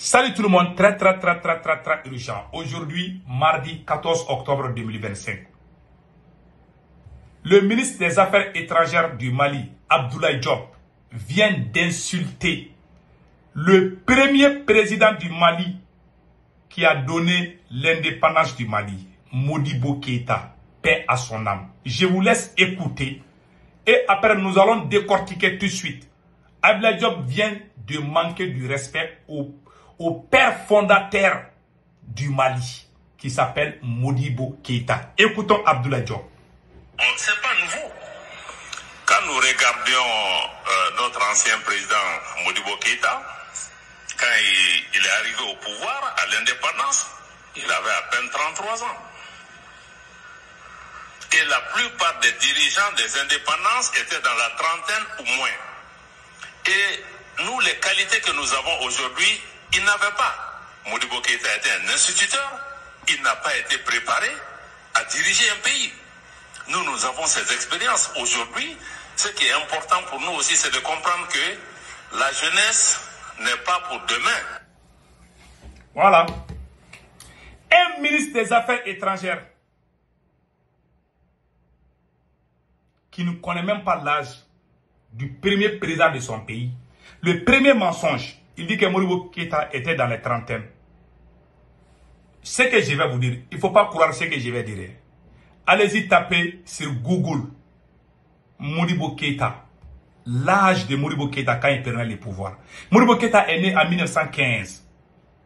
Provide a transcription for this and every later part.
Salut tout le monde, très urgent. Aujourd'hui, mardi 14 octobre 2025. Le ministre des Affaires étrangères du Mali, Abdoulaye Diop, vient d'insulter le premier président du Mali qui a donné l'indépendance du Mali, Modibo Keïta, paix à son âme. Je vous laisse écouter et après nous allons décortiquer tout de suite. Abdoulaye Diop vient de manquer du respect au père fondateur du Mali, qui s'appelle Modibo Keïta. Écoutons Abdoulaye Diop. C'est pas nouveau. Quand nous regardions notre ancien président Modibo Keïta, quand il est arrivé au pouvoir, à l'indépendance, il avait à peine 33 ans. Et la plupart des dirigeants des indépendances étaient dans la trentaine ou moins. Et nous, les qualités que nous avons aujourd'hui, il n'avait pas. Modibo Keïta était un instituteur, il n'a pas été préparé à diriger un pays. Nous avons ces expériences. Aujourd'hui, ce qui est important pour nous aussi, c'est de comprendre que la jeunesse n'est pas pour demain. Voilà. Un ministre des Affaires étrangères qui ne connaît même pas l'âge du premier président de son pays. Le premier mensonge, il dit que Modibo Keïta était dans les trentaines. Ce que je vais vous dire, il ne faut pas croire ce que je vais dire. Allez-y taper sur Google Modibo Keïta. L'âge de Modibo Keïta quand il prenait le pouvoir. Modibo Keïta est né en 1915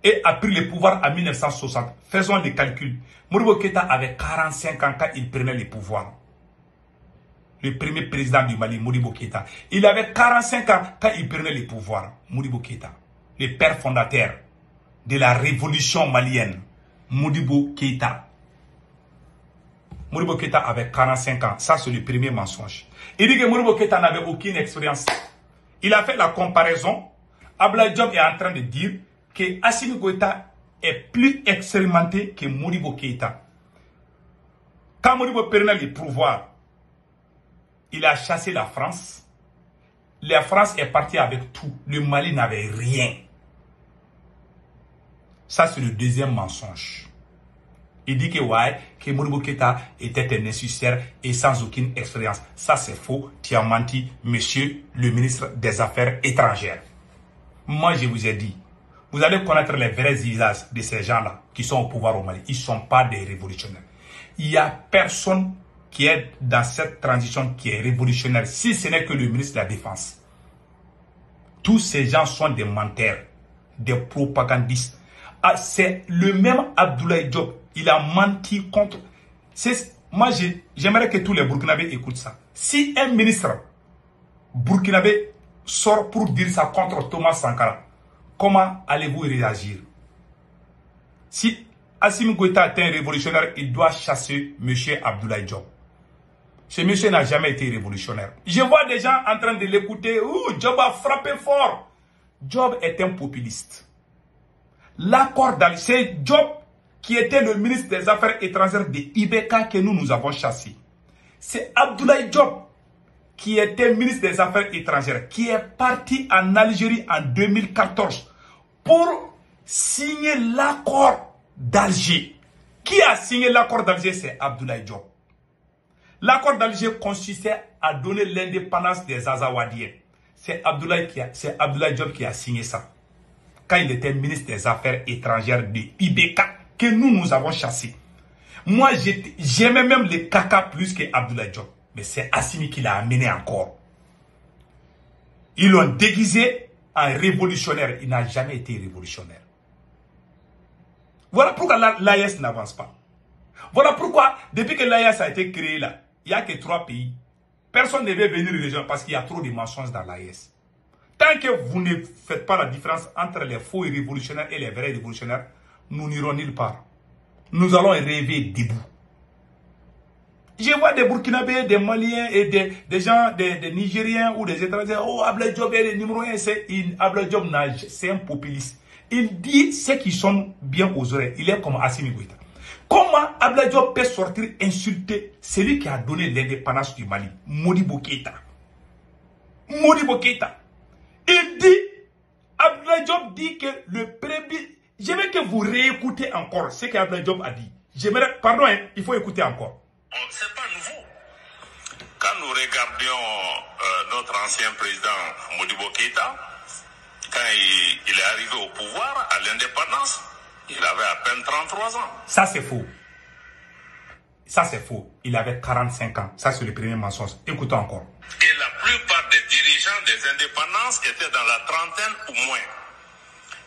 et a pris le pouvoir en 1960. Faisons les calculs. Modibo Keïta avait 45 ans quand il prenait le pouvoir. Le premier président du Mali, Modibo Keïta. Il avait 45 ans quand il prenait le pouvoir. Modibo Keïta, le père fondateur de la révolution malienne. Modibo Keïta. Modibo Keïta avait 45 ans. Ça, c'est le premier mensonge. Il dit que Modibo Keïta n'avait aucune expérience. Il a fait la comparaison. Abdoulaye Diop est en train de dire que Assimi Goïta est plus expérimenté que Modibo Keïta. Quand Modibo prenait le pouvoir, il a chassé la France. La France est partie avec tout. Le Mali n'avait rien. Ça, c'est le deuxième mensonge. Il dit que, ouais, que Modibo Keïta était un instituteur et sans aucune expérience. Ça, c'est faux. Tu as menti, monsieur le ministre des Affaires étrangères. Moi, je vous ai dit, vous allez connaître les vrais visages de ces gens-là qui sont au pouvoir au Mali. Ils ne sont pas des révolutionnaires. Il n'y a personne qui est dans cette transition qui est révolutionnaire, si ce n'est que le ministre de la Défense. Tous ces gens sont des menteurs, des propagandistes. Ah, c'est le même Abdoulaye Diop. Il a menti contre... Moi, j'aimerais que tous les Burkinabés écoutent ça. Si un ministre burkinabé sort pour dire ça contre Thomas Sankara, comment allez-vous réagir? Si Assimi Goïta est un révolutionnaire, il doit chasser M. Abdoulaye Diop. Ce monsieur n'a jamais été révolutionnaire. Je vois des gens en train de l'écouter. Diop a frappé fort. Diop est un populiste. L'accord d'Alger, c'est Diop qui était le ministre des Affaires étrangères de Ibeka que nous avons chassé. C'est Abdoulaye Diop qui était ministre des Affaires étrangères, qui est parti en Algérie en 2014 pour signer l'accord d'Alger. Qui a signé l'accord d'Alger? C'est Abdoulaye Diop. L'accord d'Alger consistait à donner l'indépendance des Azawadiens. C'est Abdoulaye Diop qui a signé ça. Quand il était ministre des Affaires étrangères de Ibeka, que nous avons chassé. Moi, j'aimais même les caca plus que Abdoulaye Diop. Mais c'est Assimi qui l'a amené encore. Ils l'ont déguisé en révolutionnaire. Il n'a jamais été révolutionnaire. Voilà pourquoi l'AES n'avance pas. Voilà pourquoi, depuis que l'AES a été créé là, il n'y a que 3 pays. Personne ne veut venir rejoindre parce qu'il y a trop de mensonges dans l'AES. Tant que vous ne faites pas la différence entre les faux révolutionnaires et les vrais révolutionnaires, nous n'irons nulle part. Nous allons rêver debout. Je vois des Burkinabés, des Maliens et des gens, des Nigériens ou des étrangers. Oh, Abdoulaye Diop est le numéro 1. Abdoulaye Diop, c'est un populiste. Il dit ceux qui sont bien aux oreilles. Il est comme Assimi Goïta. Comment Abdoulaye Diop peut sortir insulter celui qui a donné l'indépendance du Mali, Modibo Keïta? Modibo Keïta. Il dit Abdoulaye Diop dit que le premier... Je veux que vous réécoutez encore ce qu'Abdoulaye Diop a dit. Pardon, hein, il faut écouter encore. C'est pas nouveau. Quand nous regardions notre ancien président Modibo Keïta, quand il est arrivé au pouvoir, à l'indépendance, il avait à peine 33 ans. Ça, c'est faux. Ça, c'est faux. Il avait 45 ans. Ça, c'est le premier mensonge. Écoutons encore. Et la plupart des dirigeants des indépendances étaient dans la trentaine ou moins.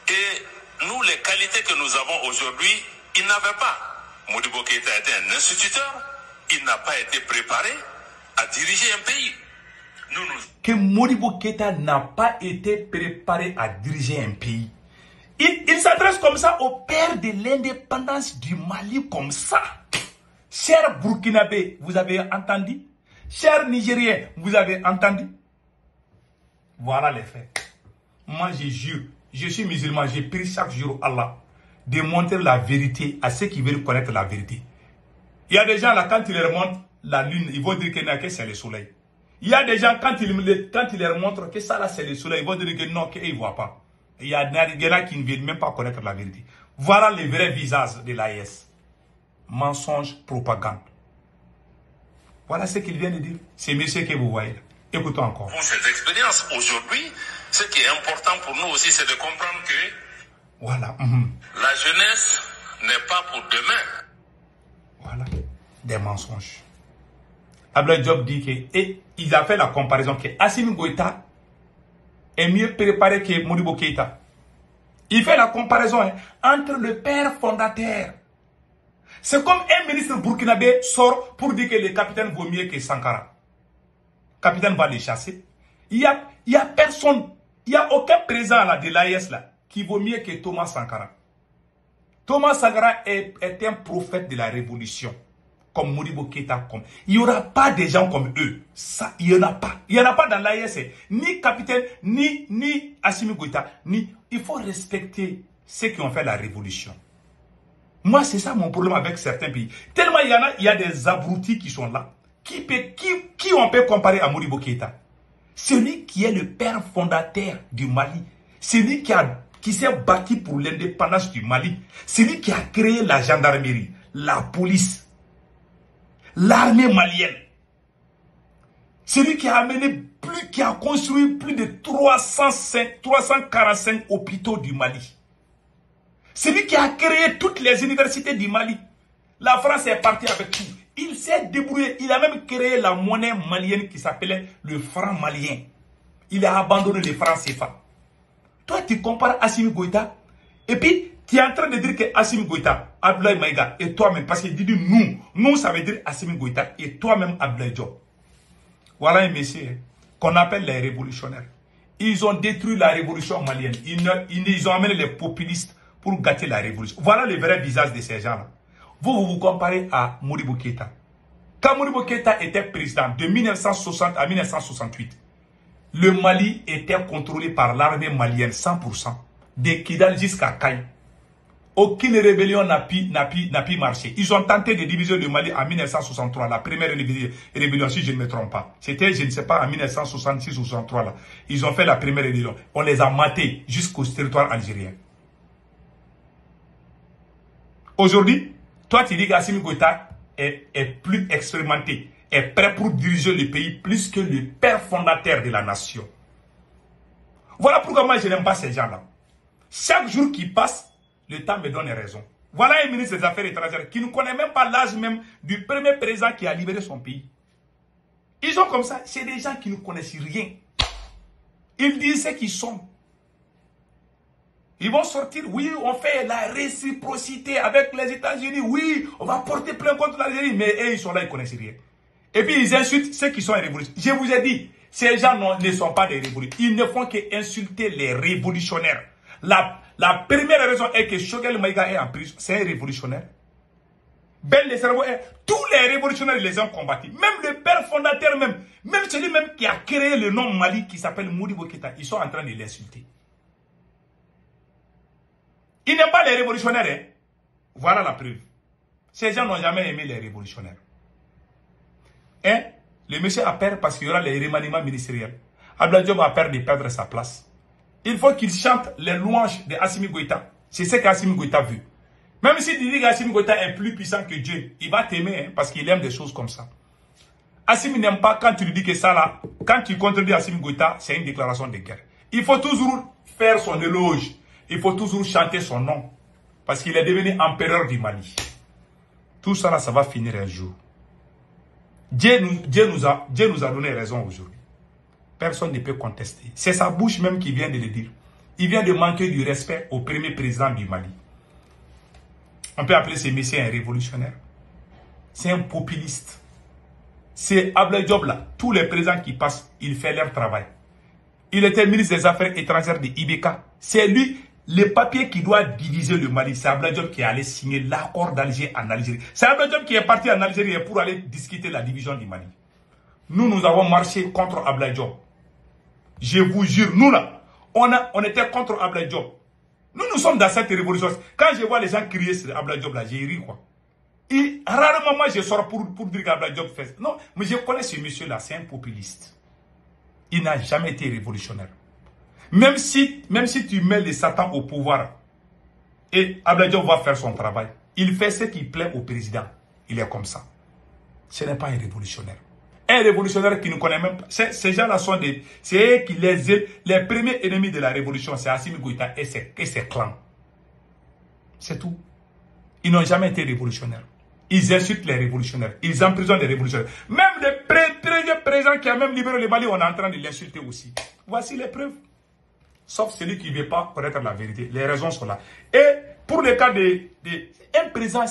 Et nous, les qualités que nous avons aujourd'hui, ils n'avaient pas. Modibo Keïta était un instituteur. Il n'a pas été préparé à diriger un pays. Que Modibo Keïta n'a pas été préparé à diriger un pays. Il s'adresse comme ça au père de l'indépendance du Mali, comme ça. Cher Burkinabé, vous avez entendu? Cher Nigérien, vous avez entendu? Voilà les faits. Moi, je jure, je suis musulman, j'ai pris chaque jour Allah de montrer la vérité à ceux qui veulent connaître la vérité. Il y a des gens là, quand ils leur montrent la lune, ils vont dire que c'est le soleil. Il y a des gens, quand ils leur montrent que ça là c'est le soleil, ils vont dire que non, qu'ils ne voient pas. Il y en a qui ne veulent même pas connaître la vérité. Voilà le vrai visage de l'AES. Mensonge, propagande. Voilà ce qu'il vient de dire. C'est monsieur que vous voyez. Écoutons encore. Pour ces expériences, aujourd'hui, ce qui est important pour nous aussi, c'est de comprendre que voilà. La jeunesse n'est pas pour demain. Voilà. Des mensonges. Abdoulaye Diop dit que, et il a fait la comparaison que Assimi Goïta est mieux préparé que Modibo Keïta. Il fait la comparaison entre le père fondateur. C'est comme un ministre burkinabé sort pour dire que le capitaine vaut mieux que Sankara. Le capitaine va les chasser. Il y a personne, il n'y a aucun président là, de l'AES là qui vaut mieux que Thomas Sankara. Thomas Sankara est un prophète de la révolution. Comme Modibo Keïta. Il n'y aura pas de gens comme eux. Ça, il n'y en a pas. Il n'y en a pas dans l'AES. Ni capitaine, ni Assimi Goïta. Il faut respecter ceux qui ont fait la révolution. Moi, c'est ça mon problème avec certains pays. Tellement il y a des abrutis qui sont là. Qui on peut comparer à Modibo Keïta? Celui qui est le père fondateur du Mali. Celui qui s'est battu pour l'indépendance du Mali. Celui qui a créé la gendarmerie, la police, l'armée malienne. Celui qui a construit plus de 345 hôpitaux du Mali. Celui qui a créé toutes les universités du Mali. La France est partie avec tout. Il s'est débrouillé. Il a même créé la monnaie malienne qui s'appelait le franc malien. Il a abandonné le franc CFA. Toi, tu compares Assimi Goïta. Et puis, tu es en train de dire que Assimi Goïta, Abdoulaye Maïga et toi-même, parce qu'il dit nous, ça veut dire Assimi Goïta et toi-même Abdoulaye Diop. Voilà un monsieur qu'on appelle les révolutionnaires. Ils ont détruit la révolution malienne. Ils ont amené les populistes pour gâter la révolution. Voilà le vrai visage de ces gens-là. Vous comparez à Modibo Keïta. Quand Modibo Keïta était président de 1960 à 1968, le Mali était contrôlé par l'armée malienne 100%, de Kidal jusqu'à Kaï. Aucune rébellion n'a pu marcher. Ils ont tenté de diviser le Mali en 1963, la première rébellion, si je ne me trompe pas. C'était, je ne sais pas, en 1966 ou 63 là. Ils ont fait la première rébellion. On les a matés jusqu'au territoire algérien. Aujourd'hui, toi tu dis qu'Assimi Goïta est plus expérimenté, est prêt pour diriger le pays plus que le père fondateur de la nation. Voilà pourquoi moi je n'aime pas ces gens-là. Chaque jour qui passe, le temps me donne raison. Voilà un ministre des Affaires étrangères qui ne connaît même pas l'âge même du premier président qui a libéré son pays. Ils sont comme ça, c'est des gens qui ne connaissent rien. Ils disent ce qu'ils sont. Ils vont sortir, oui, on fait la réciprocité avec les États-Unis, oui, on va porter plainte contre l'Algérie, mais eux, ils sont là, ils ne connaissent rien. Et puis, ils insultent ceux qui sont révolutionnaires. Je vous ai dit, ces gens ne sont pas des révolutionnaires. Ils ne font qu'insulter les révolutionnaires. La première raison est que Choguel Maïga est en prison. C'est un révolutionnaire. Ben le cerveau est... Tous les révolutionnaires, ils les ont combattus. Même le père fondateur même celui même qui a créé le nom Mali, qui s'appelle Modibo Keïta, ils sont en train de l'insulter. Ils n'aiment pas les révolutionnaires. Hein? Voilà la preuve. Ces gens n'ont jamais aimé les révolutionnaires. Hein? Le monsieur a peur parce qu'il y aura les remaniements ministériels. Abdoulaye Diop a peur de perdre sa place. Il faut qu'il chante les louanges de Assimi Goïta. C'est ce qu'Assimi Goïta veut. Même si tu dis qu'Assimi Goïta est plus puissant que Dieu, il va t'aimer hein, parce qu'il aime des choses comme ça. Assimi n'aime pas quand tu lui dis que ça là, quand tu contredis Assimi Goïta, c'est une déclaration de guerre. Il faut toujours faire son éloge. Il faut toujours chanter son nom. Parce qu'il est devenu empereur du Mali. Tout ça là, ça va finir un jour. Dieu nous a donné raison aujourd'hui. Personne ne peut contester. C'est sa bouche même qui vient de le dire. Il vient de manquer du respect au premier président du Mali. On peut appeler ce monsieur un révolutionnaire. C'est un populiste. C'est Abdoulaye Diop là. Tous les présidents qui passent, il fait leur travail. Il était ministre des Affaires étrangères de Ibeka. C'est lui, le papier qui doit diviser le Mali. C'est Abdoulaye Diop qui est allé signer l'accord d'Alger en Algérie. C'est Abdoulaye Diop qui est parti en Algérie pour aller discuter la division du Mali. Nous avons marché contre Abdoulaye Diop. Je vous jure, nous là, on était contre Abdoulaye Diop. Nous sommes dans cette révolution. Quand je vois les gens crier sur Abdoulaye Diop là, j'ai ri quoi. Et rarement moi je sors pour dire qu'Abdoulaye Diop fait. Non, mais je connais ce monsieur là, c'est un populiste. Il n'a jamais été révolutionnaire. Même si tu mets les satans au pouvoir, et Abdoulaye Diop va faire son travail, il fait ce qui plaît au président. Il est comme ça. Ce n'est pas un révolutionnaire. Un révolutionnaire qui ne connaît même pas. Ces gens-là sont c'est eux qui les premiers ennemis de la révolution, c'est Assimi Goïta et ses clans. C'est tout. Ils n'ont jamais été révolutionnaires. Ils insultent les révolutionnaires. Ils emprisonnent les révolutionnaires. Même les présidents qui a même libéré le Mali, on est en train de l'insulter aussi. Voici les preuves. Sauf celui qui ne veut pas connaître la vérité. Les raisons sont là. Et pour le cas un président,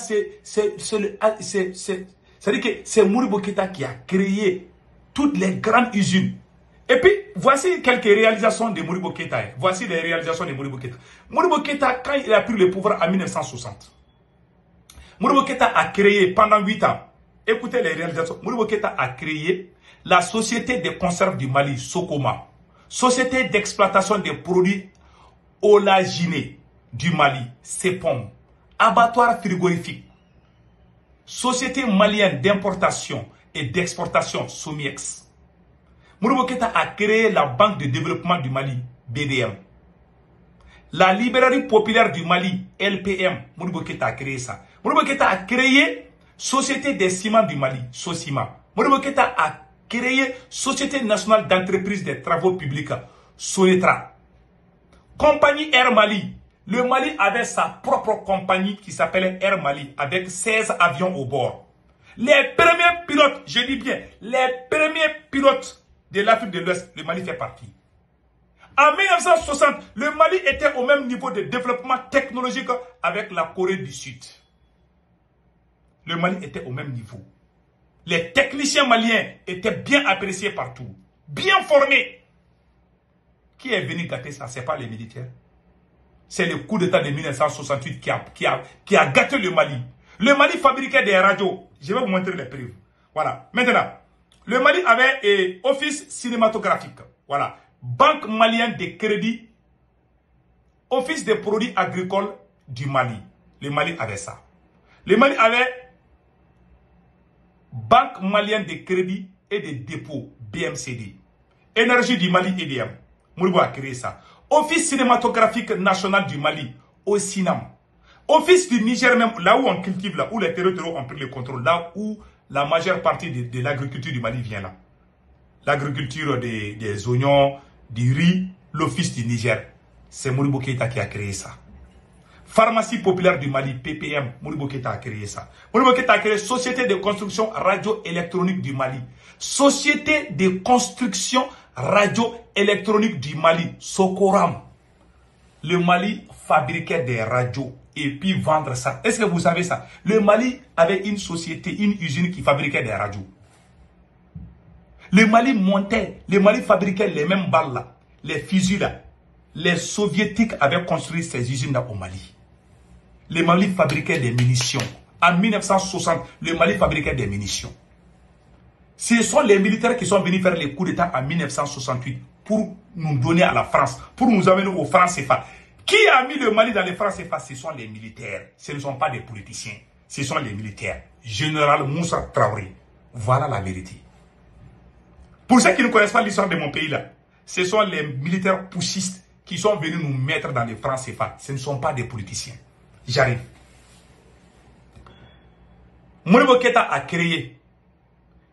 c'est-à-dire que c'est Modibo Keïta qui a créé toutes les grandes usines. Et puis, voici quelques réalisations de Modibo Keïta. Voici les réalisations de Modibo Keïta. Modibo Keïta, quand il a pris le pouvoir en 1960, Modibo Keïta a créé pendant 8 ans, écoutez les réalisations, Modibo Keïta a créé la Société de conserve du Mali, Sokoma, Société d'exploitation des produits olaginés du Mali, CEPOM, abattoir frigorifique, Société malienne d'importation et d'exportation, SOMIEX. Modibo Keïta a créé la Banque de développement du Mali, BDM. La Librairie populaire du Mali, LPM, Modibo Keïta a créé ça. Modibo Keïta a créé Société des ciments du Mali, SOCIMA. Modibo Keïta a créé Société nationale d'entreprise des travaux publics, SONETRA. Compagnie Air Mali. Le Mali avait sa propre compagnie qui s'appelait Air Mali avec 16 avions au bord. Les premiers pilotes, je dis bien, les premiers pilotes de l'Afrique de l'Ouest, le Mali fait partie. En 1960, le Mali était au même niveau de développement technologique avec la Corée du Sud. Le Mali était au même niveau. Les techniciens maliens étaient bien appréciés partout, bien formés. Qui est venu gâter ça? Ce n'est pas les militaires. C'est le coup d'État de 1968 qui a gâté le Mali. Le Mali fabriquait des radios. Je vais vous montrer les preuves. Voilà. Maintenant, le Mali avait un office cinématographique. Voilà. Banque malienne de crédit. Office des produits agricoles du Mali. Le Mali avait ça. Le Mali avait Banque malienne de crédit et de dépôt, BMCD. Énergie du Mali, EDM. Modibo a créé ça. Office cinématographique national du Mali, au Sinam. Office du Niger même, là où on cultive, là où les territoires ont pris le contrôle, là où la majeure partie de l'agriculture du Mali vient là. L'agriculture des oignons, du riz, l'office du Niger. C'est Modibo Keïta qui a créé ça. Pharmacie populaire du Mali, PPM, Modibo Keïta a créé ça. Modibo Keïta a créé Société de construction radio-électronique du Mali. Société de construction radio-électronique du Mali, Socoram. Le Mali fabriquait des radios et puis vendre ça. Est-ce que vous savez ça? Le Mali avait une société, une usine qui fabriquait des radios. Le Mali montait, le Mali fabriquait les mêmes balles là, les fusils là. Les soviétiques avaient construit ces usines là au Mali. Le Mali fabriquait des munitions. En 1960, le Mali fabriquait des munitions. Ce sont les militaires qui sont venus faire les coups d'État en 1968 pour nous donner à la France, pour nous amener au franc CFA. Qui a mis le Mali dans les francs CFA? Ce sont les militaires. Ce ne sont pas des politiciens. Ce sont les militaires. Général Moussa Traoré. Voilà la vérité. Pour ceux qui ne connaissent pas l'histoire de mon pays là, ce sont les militaires poussistes qui sont venus nous mettre dans les francs CFA, ce ne sont pas des politiciens. J'arrive. Modibo Keïta a créé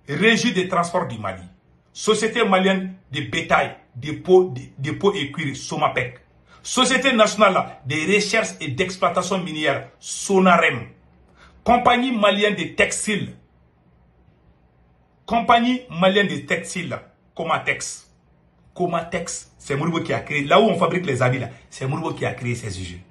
Régie des transports du Mali, Société malienne de bétail, dépôt et cuir, Somapec, Société nationale des recherches et d'exploitation minière, Sonarem, Compagnie malienne de textiles, Comatex. Comatex, c'est Modibo qui a créé, là où on fabrique les habits, c'est Modibo qui a créé ces usines.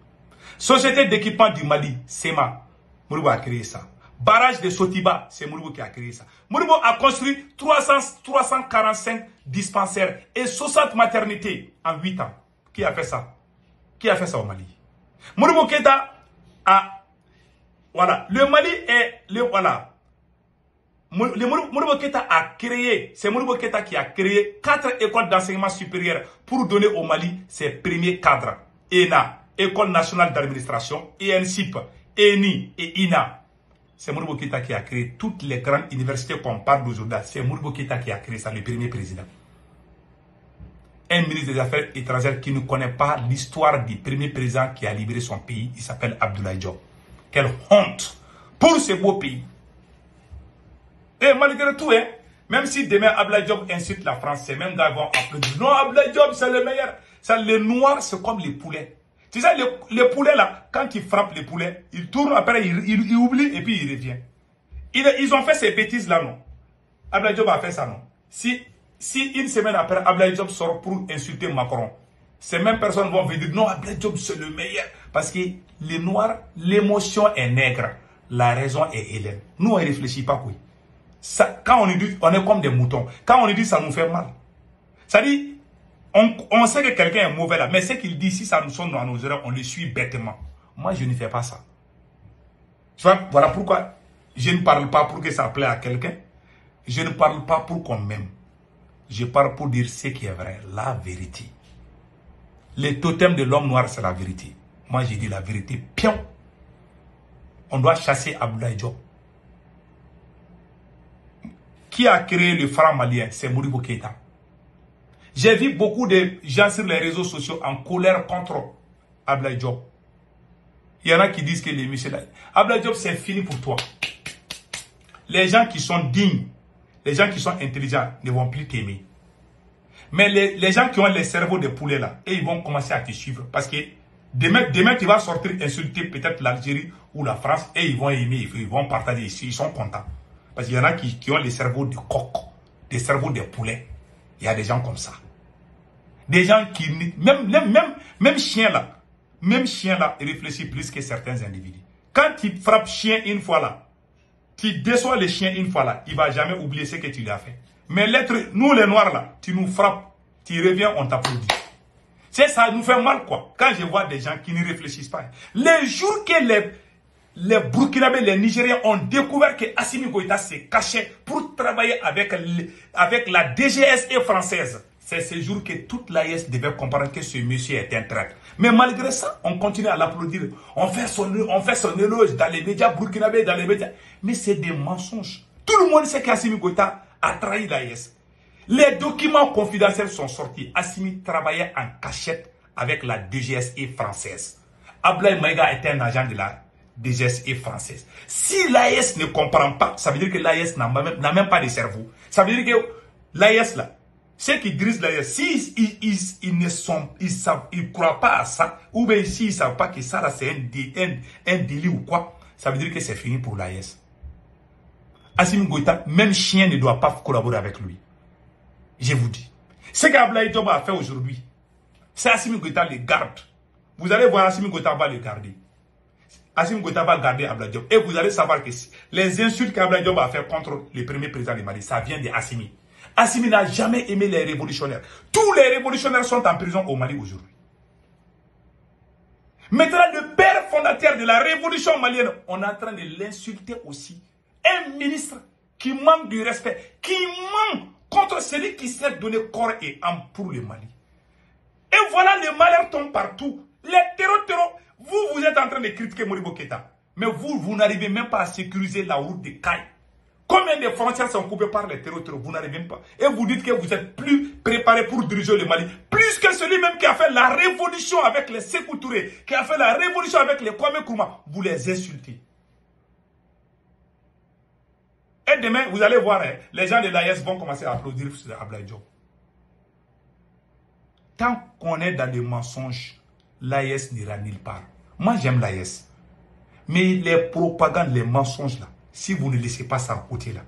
Société d'équipement du Mali, SEMA, Modibo a créé ça. Barrage de Sotiba, c'est Modibo qui a créé ça. Modibo a construit 345 dispensaires et 60 maternités en 8 ans. Qui a fait ça? Qui a fait ça au Mali? Modibo Keïta a... Voilà. Le Mali est... Modibo Keïta a créé... C'est Modibo Keïta qui a créé 4 écoles d'enseignement supérieur pour donner au Mali ses premiers cadres. ENA, École nationale d'administration, ENSIP, ENI et INA. C'est Modibo Keïta qui a créé toutes les grandes universités qu'on parle d'aujourd'hui. C'est Modibo Keïta qui a créé ça, le premier président. Un ministre des Affaires étrangères qui ne connaît pas l'histoire du premier président qui a libéré son pays, il s'appelle Abdoulaye Diop. Quelle honte pour ce beau pays. Et malgré tout, hein, même si demain Abdoulaye Diop insulte la France, ces mêmes gars vont applaudir. Non, Abdoulaye Diop, c'est le meilleur. Ça, les noirs, c'est comme les poulets. Tu sais, les poulets là, quand ils frappent les poulets, ils tournent, après ils oublient et puis ils reviennent. Ils ont fait ces bêtises là, non? Abdoulaye Diop a fait ça, non? Si une semaine après, Abdoulaye Diop sort pour insulter Macron, ces mêmes personnes vont venir dire non, Abdoulaye Diop c'est le meilleur. Parce que les noirs, l'émotion est nègre, la raison est hélène. Nous, on ne réfléchit pas, oui. Ça, quand on nous dit, on est comme des moutons. Quand on nous dit, ça nous fait mal. Ça dit, on sait que quelqu'un est mauvais là, mais ce qu'il dit, si ça nous sonne dans nos oreilles, on le suit bêtement. Moi, je ne fais pas ça. Tu vois, voilà pourquoi je ne parle pas pour que ça plaît à quelqu'un. Je ne parle pas pour qu'on m'aime. Je parle pour dire ce qui est vrai, la vérité. Le totem de l'homme noir, c'est la vérité. Moi, j'ai dit la vérité. Pion. On doit chasser Abdoulaye Diop. Qui a créé le franc malien? C'est Modibo Keïta. J'ai vu beaucoup de gens sur les réseaux sociaux en colère contre Abdoulaye Diop. Il y en a qui disent que les messieurs... Abdoulaye Diop, c'est fini pour toi. Les gens qui sont dignes, les gens qui sont intelligents ne vont plus t'aimer. Mais les gens qui ont les cerveaux de poulet là, et ils vont commencer à te suivre. Parce que demain tu vas sortir insulter peut-être l'Algérie ou la France et ils vont aimer, ils vont partager ici, ils sont contents. Parce qu'il y en a qui ont les cerveaux de coq, des cerveaux de poulet. Il y a des gens comme ça. Des gens qui... Même chien là, réfléchit plus que certains individus. Quand tu frappes chien une fois là, tu déçois le chien une fois là, il ne va jamais oublier ce que tu lui as fait. Mais nous les noirs là, tu nous frappes, tu reviens, on t'applaudit. C'est ça, nous fait mal quoi. Quand je vois des gens qui ne réfléchissent pas. Les jours que les Burkinabés, les Nigériens ont découvert que Assimi Goïta s'est caché pour travailler avec la DGSE française. C'est ce jour que toute l'AES devait comprendre que ce monsieur est un traître. Mais malgré ça, on continue à l'applaudir. On fait son éloge dans les médias burkinabés, dans les médias. Mais c'est des mensonges. Tout le monde sait qu'Assimi Goïta a trahi l'AES. Les documents confidentiels sont sortis. Assimi travaillait en cachette avec la DGSE française. Abdoulaye Maïga était un agent de la DGSE française. Si l'AES ne comprend pas, ça veut dire que l'AES n'a même pas de cerveau. Ça veut dire que l'AES là, ceux qui dirigent l'AES, s'ils ne croient pas à ça, ou bien s'ils ne savent pas que ça là c'est un délit ou quoi, ça veut dire que c'est fini pour l'AES. Assimi Goïta, même chien ne doit pas collaborer avec lui. Je vous dis. Ce qu'Abdoulaye Diop a fait aujourd'hui, c'est Assimi Goïta le garde. Vous allez voir Assimi Goïta va le garder. Assimi Goïta va garder Abdoulaye Diop. Et vous allez savoir que les insultes qu'Abdoulaye Diop a fait contre le premier président du Mali, ça vient de Assimi. Assimi n'a jamais aimé les révolutionnaires. Tous les révolutionnaires sont en prison au Mali aujourd'hui. Maintenant, le père fondateur de la révolution malienne, on est en train de l'insulter aussi. Un ministre qui manque du respect, qui manque contre celui qui s'est donné corps et âme pour le Mali. Et voilà, le malheur tombe partout. Les terreaux, vous êtes en train de critiquer Modibo Keïta. Mais vous n'arrivez même pas à sécuriser la route de Caille. Combien de frontières sont coupées par les terroristes? Vous n'arrivez même pas. Et vous dites que vous êtes plus préparé pour diriger le Mali. Plus que celui même qui a fait la révolution avec les Sékou Touré, qui a fait la révolution avec les Kwame Nkrumah. Vous les insultez. Et demain, vous allez voir, hein, les gens de l'AES vont commencer à applaudir Abdoulaye Diop. Tant qu'on est dans les mensonges, l'AES n'ira nulle part. Moi, j'aime l'AES. Mais les propagandes, les mensonges, là, si vous ne laissez pas ça à côté, là,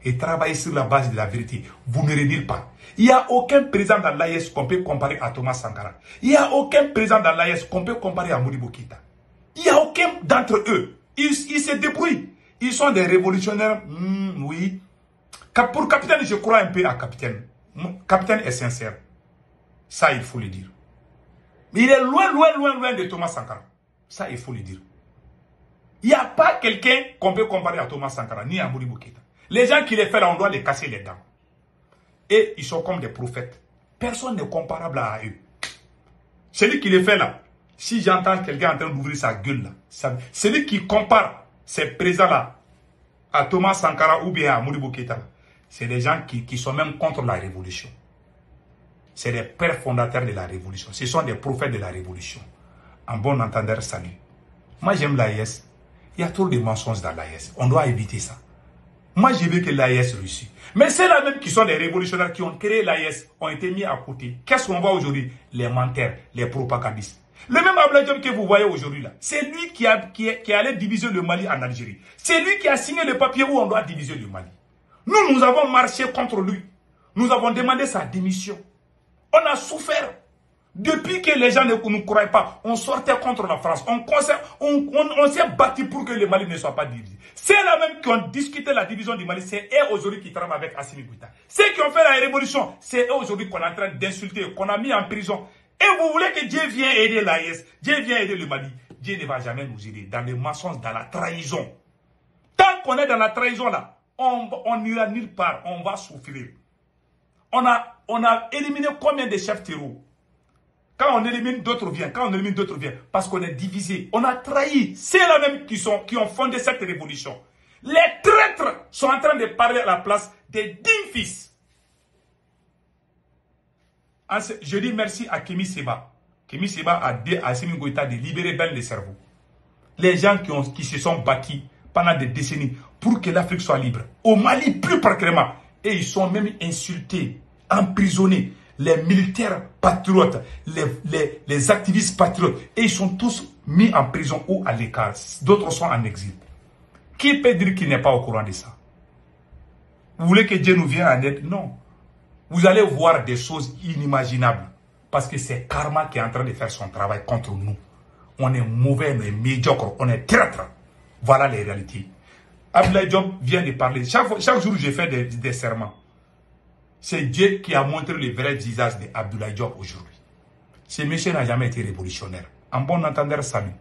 et travaillez sur la base de la vérité, vous n'irez nulle part. Il n'y a aucun président dans l'AES qu'on peut comparer à Thomas Sankara. Il n'y a aucun président dans l'AES qu'on peut comparer à Modibo Keïta. Il n'y a aucun d'entre eux. Ils se débrouillent. Ils sont des révolutionnaires, oui. Pour capitaine, je crois un peu à capitaine. Capitaine est sincère. Ça, il faut le dire. Mais il est loin, loin, loin, loin de Thomas Sankara. Ça, il faut le dire. Il n'y a pas quelqu'un qu'on peut comparer à Thomas Sankara, ni à Modibo Keïta. Les gens qui les font là, on doit les casser les dents. Et ils sont comme des prophètes. Personne n'est comparable à eux. Celui qui les fait là, si j'entends quelqu'un en train d'ouvrir sa gueule là, celui qui compare ces présents-là à Thomas Sankara ou bien à Modibo Keïta, c'est des gens qui sont même contre la révolution. C'est des pères fondateurs de la révolution. Ce sont des prophètes de la révolution. En bon entendeur, salut. Moi, j'aime l'AES. Il y a trop de mensonges dans l'AES. On doit éviter ça. Moi, je veux que l'AES réussisse. Mais c'est là même qui sont les révolutionnaires qui ont créé l'AES, ont été mis à côté. Qu'est-ce qu'on voit aujourd'hui? Les menteurs, les propagandistes. Le même Abdoulaye Diop que vous voyez aujourd'hui là, c'est lui qui allait diviser le Mali en Algérie. C'est lui qui a signé le papier où on doit diviser le Mali. Nous avons marché contre lui. Nous avons demandé sa démission. On a souffert. Depuis que les gens ne nous croyaient pas, on sortait contre la France. On s'est battu pour que le Mali ne soit pas divisé. C'est là même qui ont discuté la division du Mali. C'est eux aujourd'hui qui travaillent avec Assimi Goïta. Ceux qui ont fait la révolution, c'est eux aujourd'hui qu'on est en train d'insulter, qu'on a mis en prison. Et vous voulez que Dieu vienne aider l'AES, Dieu vienne aider le Mali. Dieu ne va jamais nous aider dans les mensonges, dans la trahison. Tant qu'on est dans la trahison là, on n'ira nulle part, on va souffrir. On a éliminé combien de chefs terreaux? Quand on élimine, d'autres viennent. Quand on élimine, d'autres viennent. Parce qu'on est divisé. On a trahi. C'est là même qui ont fondé cette révolution. Les traîtres sont en train de parler à la place des dignes fils. Je dis merci à Kémy Séba. Kémy Séba a dit à Assimi Goïta de libérer bien les cerveaux. Les gens qui se sont battus pendant des décennies pour que l'Afrique soit libre. Au Mali, plus particulièrement. Et ils sont même insultés, emprisonnés. Les militaires patriotes, les activistes patriotes. Et ils sont tous mis en prison ou à l'écart. D'autres sont en exil. Qui peut dire qu'il n'est pas au courant de ça? Vous voulez que Dieu nous vienne en aide? Non. Vous allez voir des choses inimaginables. Parce que c'est Karma qui est en train de faire son travail contre nous. On est mauvais, on est médiocre, on est traître. Voilà les réalités. Abdoulaye Diop vient de parler. Chaque jour, je fais des serments. C'est Dieu qui a montré le vrai visage d'Abdoulaye Diop aujourd'hui. Ce monsieur n'a jamais été révolutionnaire. En bon entendeur, salut.